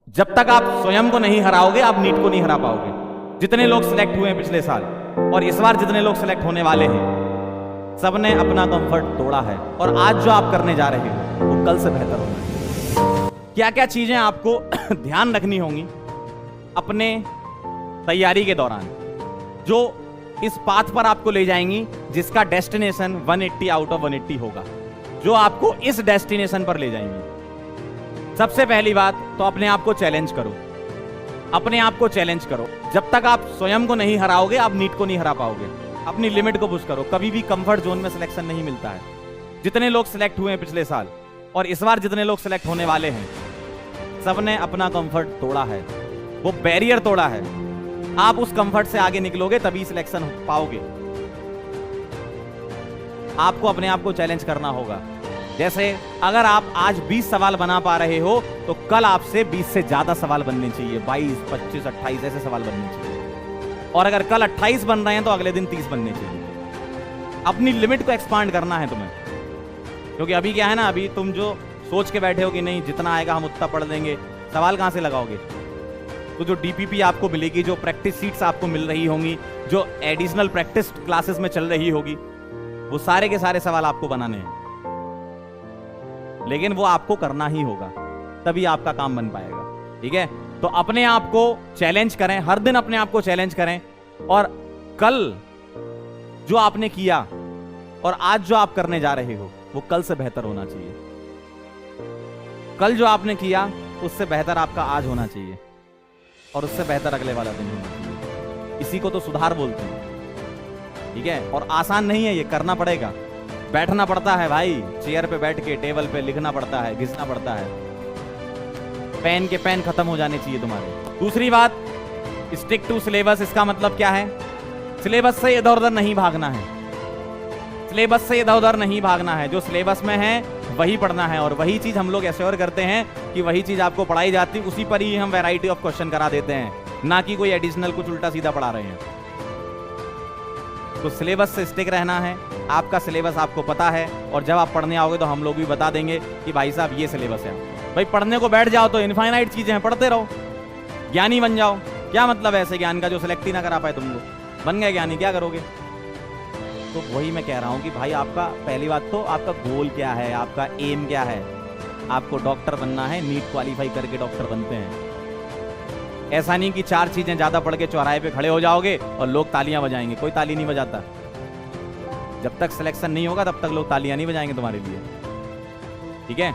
जब तक आप स्वयं को नहीं हराओगे आप नीट को नहीं हरा पाओगे। जितने लोग सिलेक्ट हुए हैं पिछले साल और इस बार जितने लोग सिलेक्ट होने वाले हैं, सबने अपना कंफर्ट तोड़ा है और आज जो आप करने जा रहे हो वो कल से बेहतर होगा। क्या क्या चीजें आपको ध्यान रखनी होंगी अपने तैयारी के दौरान, जो इस पाथ पर आपको ले जाएंगी जिसका डेस्टिनेशन 180 आउट ऑफ 180 होगा, जो आपको इस डेस्टिनेशन पर ले जाएंगी। सबसे पहली बात तो अपने आप को चैलेंज करो, अपने आप को चैलेंज करो। जब तक आप स्वयं को नहीं हराओगे आप नीट को नहीं हरा पाओगे। अपनी लिमिट को पुश करो। कभी भी कंफर्ट जोन में सिलेक्शन नहीं मिलता है। जितने लोग सिलेक्ट हुए हैं पिछले साल और इस बार जितने लोग सिलेक्ट होने वाले हैं, सबने अपना कंफर्ट तोड़ा है, वो बैरियर तोड़ा है। आप उस कंफर्ट से आगे निकलोगे तभी सिलेक्शन हो पाओगे। आपको अपने आप को चैलेंज करना होगा। जैसे अगर आप आज 20 सवाल बना पा रहे हो तो कल आपसे 20 से ज्यादा सवाल बनने चाहिए। 22, 25, 28 ऐसे सवाल बनने चाहिए। और अगर कल 28 बन रहे हैं तो अगले दिन 30 बनने चाहिए। अपनी लिमिट को एक्सपांड करना है तुम्हें, क्योंकि अभी क्या है ना, अभी तुम जो सोच के बैठे हो कि नहीं जितना आएगा हम उतना पढ़ लेंगे, सवाल कहां से लगाओगे? तो जो डीपीपी आपको मिलेगी, जो प्रैक्टिस सीट्स आपको मिल रही होंगी, जो एडिशनल प्रैक्टिस क्लासेस में चल रही होगी, वो सारे के सारे सवाल आपको बनाने हैं। लेकिन वो आपको करना ही होगा, तभी आपका काम बन पाएगा। ठीक है, तो अपने आप को चैलेंज करें, हर दिन अपने आप को चैलेंज करें। और कल जो आपने किया और आज जो आप करने जा रहे हो वो कल से बेहतर होना चाहिए। कल जो आपने किया उससे बेहतर आपका आज होना चाहिए और उससे बेहतर अगले वाला दिन होना चाहिए। इसी को तो सुधार बोलते हैं। ठीक है, और आसान नहीं है, ये करना पड़ेगा। बैठना पड़ता है भाई, चेयर पे बैठ के टेबल पे लिखना पड़ता है, घिसना पड़ता है। पेन के पेन खत्म हो जाने चाहिए तुम्हारे। दूसरी बात, स्टिक टू सिलेबस। इसका मतलब क्या है? सिलेबस से इधर उधर नहीं भागना है। सिलेबस से इधर उधर नहीं भागना है। जो सिलेबस में है वही पढ़ना है और वही चीज हम लोग एश्योर करते हैं कि वही चीज आपको पढ़ाई जाती, उसी पर ही हम वैरायटी ऑफ क्वेश्चन करा देते हैं, ना कि कोई एडिशनल कुछ उल्टा सीधा पढ़ा रहे हैं। तो सिलेबस से स्टिक रहना है। आपका सिलेबस आपको पता है और जब आप पढ़ने आओगे तो हम लोग भी बता देंगे कि भाई साहब ये सिलेबस है। भाई पढ़ने को बैठ जाओ तो इनफाइनाइट चीजें हैं, पढ़ते रहो, ज्ञानी बन जाओ। क्या मतलब है ऐसे ज्ञान का जो सिलेक्ट ही ना करा पाए तुम लोग? बन गए ज्ञानी, क्या करोगे? तो वही मैं कह रहा हूं कि भाई आपका पहली बात तो आपका गोल क्या है, आपका एम क्या है। आपको डॉक्टर बनना है, नीट क्वालिफाई करके डॉक्टर बनते हैं। ऐसा नहीं कि 4 चीजें ज्यादा पढ़ के चौराहे पे खड़े हो जाओगे और लोग तालियां बजाएंगे। कोई ताली नहीं बजाता। जब तक सिलेक्शन नहीं होगा तब तक लोग तालियां नहीं बजाएंगे तुम्हारे लिए। ठीक है,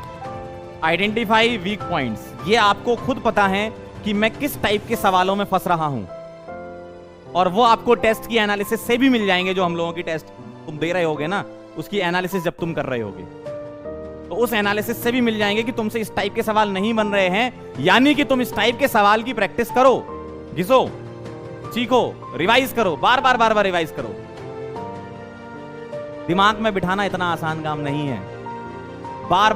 आइडेंटिफाई वीक पॉइंट्स। ये आपको खुद पता है कि मैं किस टाइप के सवालों में फंस रहा हूं, और वो आपको टेस्ट की एनालिसिस से भी मिल जाएंगे। जो हम लोगों की टेस्ट तुम दे रहे होगे ना, उसकी एनालिसिस जब तुम कर रहे होगे तो उस एनालिसिस से भी मिल जाएंगे कि तुमसे इस टाइप के सवाल नहीं बन रहे हैं, यानी कि तुम इस टाइप के सवाल की प्रैक्टिस करो, घिसो, सीखो, रिवाइज करो, बार बार रिवाइज करो। दिमाग में बिठाना इतना आसान काम नहीं है। बार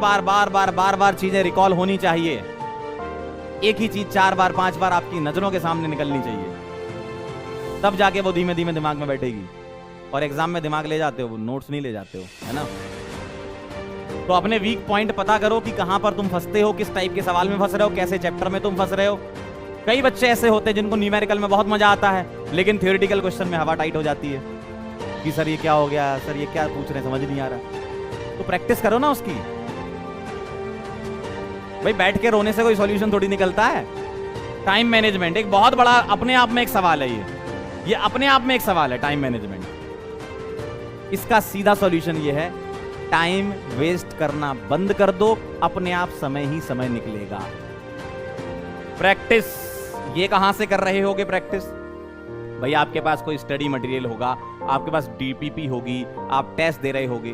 बार चीजें रिकॉल होनी चाहिए। एक ही चीज 4 बार 5 बार आपकी नजरों के सामने निकलनी चाहिए, तब जाके वो धीमे धीमे दिमाग में बैठेगी। और एग्जाम में दिमाग ले जाते हो, नोट्स नहीं ले जाते हो, है ना? तो अपने वीक पॉइंट पता करो कि कहां पर तुम फंसते हो, किस टाइप के सवाल में फंस रहे हो, कैसे चैप्टर में तुम फंस रहे हो। कई बच्चे ऐसे होते हैं जिनको न्यूमेरिकल में बहुत मजा आता है, लेकिन थ्योरेटिकल क्वेश्चन में हवा टाइट हो जाती है कि सर ये क्या हो गया, सर ये क्या पूछ रहे हैं, समझ नहीं आ रहा। तो प्रैक्टिस करो ना उसकी। भाई बैठ के रोने से कोई सॉल्यूशन थोड़ी निकलता है। टाइम मैनेजमेंट एक बहुत बड़ा अपने आप में एक सवाल है। ये अपने आप में एक सवाल है, टाइम मैनेजमेंट। इसका सीधा सॉल्यूशन ये है, टाइम वेस्ट करना बंद कर दो, अपने आप समय ही समय निकलेगा। प्रैक्टिस ये कहां से कर रहे होगे प्रैक्टिस? भाई आपके पास कोई स्टडी मटेरियल होगा, आपके पास डीपीपी होगी, आप टेस्ट दे रहे होगे,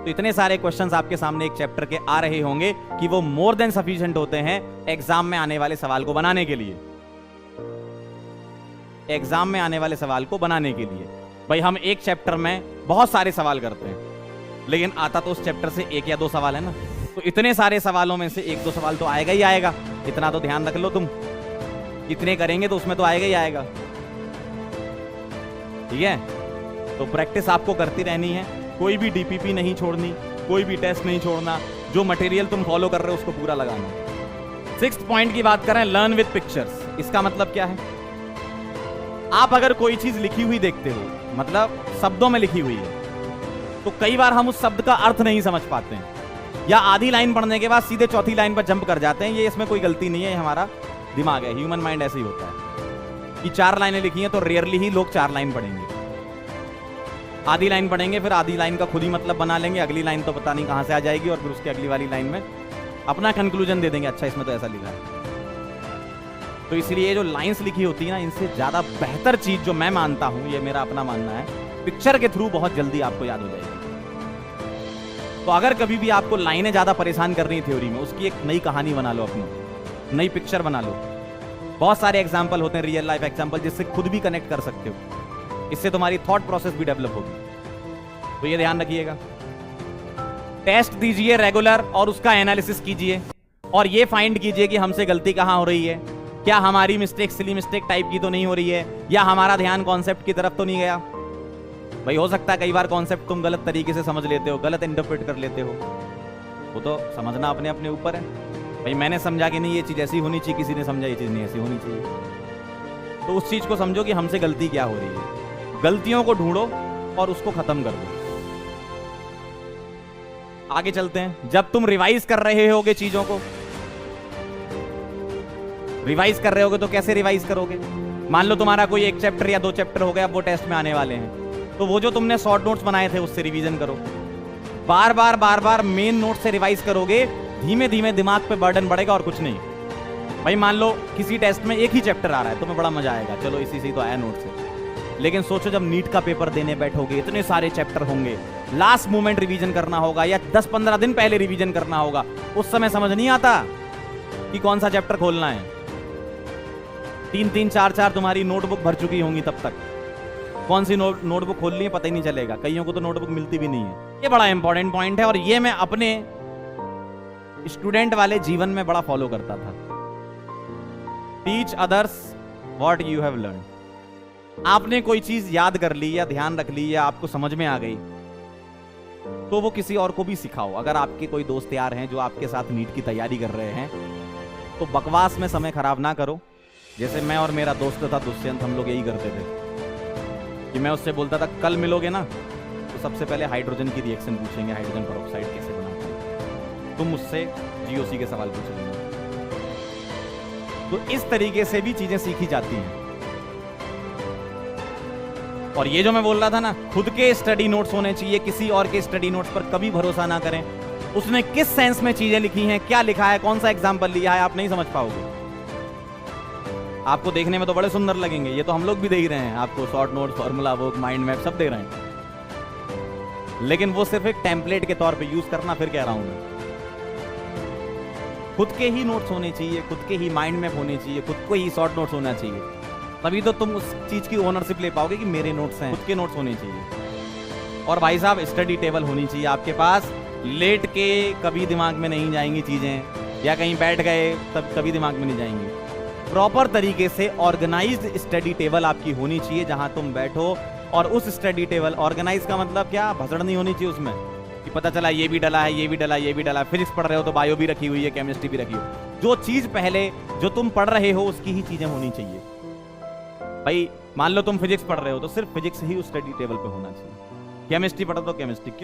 तो इतने सारे क्वेश्चंस आपके सामने एक चैप्टर के आ रहे होंगे कि वो मोर देन सफिशिएंट होते हैं एग्जाम में आने वाले सवाल को बनाने के लिए। एग्जाम में आने वाले सवाल को बनाने के लिए भाई हम एक चैप्टर में बहुत सारे सवाल करते हैं, लेकिन आता तो उस चैप्टर से 1 या 2 सवाल है ना। तो इतने सारे सवालों में से 1-2 सवाल तो आएगा ही आएगा। इतना तो ध्यान रख लो तुम, इतने करेंगे तो उसमें तो आएगा ही आएगा। ठीक है, तो प्रैक्टिस आपको करती रहनी है। कोई भी डीपीपी नहीं छोड़नी, कोई भी टेस्ट नहीं छोड़ना। जो मटेरियल तुम फॉलो कर रहे हो उसको पूरा लगाना। सिक्स्थ पॉइंट की बात करें, लर्न विद पिक्चर्स। इसका मतलब क्या है? आप अगर कोई चीज लिखी हुई देखते हो, मतलब शब्दों में लिखी हुई है, तो कई बार हम उस शब्द का अर्थ नहीं समझ पाते हैं, या आधी लाइन पढ़ने के बाद सीधे चौथी लाइन पर जंप कर जाते हैं। ये इसमें कोई गलती नहीं है, ये हमारा दिमाग है, ह्यूमन माइंड ऐसे ही होता है कि 4 लाइनें लिखी हैं तो रेयरली ही लोग 4 लाइन पढ़ेंगे। आधी लाइन पढ़ेंगे, फिर आधी लाइन का खुद ही मतलब बना लेंगे, अगली लाइन तो पता नहीं कहां से आ जाएगी, और फिर उसकी अगली वाली लाइन में अपना कंक्लूजन दे देंगे, अच्छा इसमें तो ऐसा लिखा है। तो इसलिए जो लाइंस लिखी होती है ना, इनसे ज्यादा बेहतर चीज जो मैं मानता हूं, ये मेरा अपना मानना है, पिक्चर के थ्रू बहुत जल्दी आपको याद हो जाएगी। तो अगर कभी भी आपको लाइनें ज्यादा परेशान कर रही है थ्योरी में, उसकी एक नई कहानी बना लो, अपनी नई पिक्चर बना लो। बहुत सारे एग्जाम्पल होते हैं, रियल लाइफ एग्जाम्पल, जिससे खुद भी कनेक्ट कर सकते हो। इससे तुम्हारी थॉट प्रोसेस भी डेवलप होगी। तो ये ध्यान रखिएगा। टेस्ट दीजिए रेगुलर और उसका एनालिसिस कीजिए, और ये फाइंड कीजिए कि हमसे गलती कहां हो रही है। क्या हमारी मिस्टेक सिली मिस्टेक टाइप की तो नहीं हो रही है, या हमारा ध्यान कॉन्सेप्ट की तरफ तो नहीं गया। भाई हो सकता है कई बार कॉन्सेप्ट तुम गलत तरीके से समझ लेते हो, गलत इंटरप्रेट कर लेते हो, वो तो समझना अपने अपने ऊपर है। भाई मैंने समझा कि नहीं ये चीज ऐसी होनी चाहिए, किसी ने समझा ये चीज नहीं ऐसी होनी चाहिए, तो उस चीज को समझो कि हमसे गलती क्या हो रही है, गलतियों को ढूंढो और उसको खत्म कर दो। आगे चलते हैं। जब तुम रिवाइज कर रहे होगे, चीजों को रिवाइज कर रहे होगे, तो कैसे रिवाइज करोगे? मान लो तुम्हारा कोई 1 चैप्टर या 2 चैप्टर हो गया, अब वो टेस्ट में आने वाले हैं, तो वो जो तुमने शॉर्ट नोट्स बनाए थे उससे रिवीजन करो। बार बार मेन नोट से रिवाइज करोगे, धीमे धीमे दिमाग पे बर्डन बढ़ेगा और कुछ नहीं। भाई मान लो किसी टेस्ट में एक ही चैप्टर आ रहा है, तुम्हें बड़ा मजा आएगा, चलो इसी से तो आया नोट से। लेकिन सोचो जब नीट का पेपर देने बैठोगे, इतने सारे चैप्टर होंगे, लास्ट मोमेंट रिवीजन करना होगा, या 10-15 दिन पहले रिवीजन करना होगा, उस समय समझ नहीं आता कि कौन सा चैप्टर खोलना है। 3-3, 4-4 तुम्हारी नोटबुक भर चुकी होंगी, तब तक कौन सी नोटबुक खोल ली है पता ही नहीं चलेगा। कईयों को तो नोटबुक मिलती भी नहीं है। ये बड़ा इंपॉर्टेंट पॉइंट है, और ये मैं अपने स्टूडेंट वाले जीवन में बड़ा फॉलो करता था। Teach others what you have learn. आपने कोई चीज याद कर ली या ध्यान रख ली या आपको समझ में आ गई, तो वो किसी और को भी सिखाओ। अगर आपके कोई दोस्त यार हैं जो आपके साथ नीट की तैयारी कर रहे हैं, तो बकवास में समय खराब ना करो। जैसे मैं और मेरा दोस्त था दुष्यंत, हम लोग यही करते थे कि मैं उससे बोलता था कल मिलोगे ना, तो सबसे पहले हाइड्रोजन की रिएक्शन पूछेंगे, हाइड्रोजन पेरोक्साइड कैसे बनाते हैं, तुम मुझसे जीओसी के सवाल पूछ लेना। तो इस तरीके से भी चीजें सीखी जाती हैं। और ये जो मैं बोल रहा था ना, खुद के स्टडी नोट्स होने चाहिए, किसी और के स्टडी नोट्स पर कभी भरोसा ना करें। उसने किस सेंस में चीजें लिखी हैं, क्या लिखा है, कौन सा एग्जाम्पल लिया है, आप नहीं समझ पाओगे। आपको देखने में तो बड़े सुंदर लगेंगे, ये तो हम लोग भी देख रहे हैं, आपको short note, formula book, mind map सब दे रहे हैं, लेकिन वो सिर्फ एक टेम्पलेट के तौर पे यूज करना। फिर कह रहा हूं मैं, खुद के ही नोट्स होने चाहिए, खुद के ही माइंड मैप होने चाहिए, खुद को ही शॉर्ट नोट्स होना चाहिए, तभी तो तुम उस चीज की ओनरशिप ले पाओगे कि मेरे नोट्स हैं, खुद के नोट्स होने चाहिए। और भाई साहब स्टडी टेबल होनी चाहिए आपके पास, लेट के कभी दिमाग में नहीं जाएंगी चीजें, या कहीं बैठ गए तब कभी दिमाग में नहीं जाएंगी। प्रॉपर तरीके से ऑर्गेनाइज्ड स्टडी टेबल आपकी होनी चाहिए, जहां तुम बैठो और उस स्टडी टेबल, ऑर्गेनाइज का मतलब क्या, भसड़ नहीं होनी चाहिए उसमें कि पता चला ये भी डला है, ये भी डला, ये भी डला। फिजिक्स पढ़ रहे हो तो बायो भी रखी हुई है, केमिस्ट्री भी रखी हुई। जो चीज पहले जो तुम पढ़ रहे हो उसकी ही चीजें होनी चाहिए। भाई मान लो तुम फिजिक्स पढ़ रहे हो तो सिर्फ फिजिक्स ही उस स्टडी टेबल पे होना चाहिए, केमिस्ट्री पढ़ो तो केमिस्ट्री।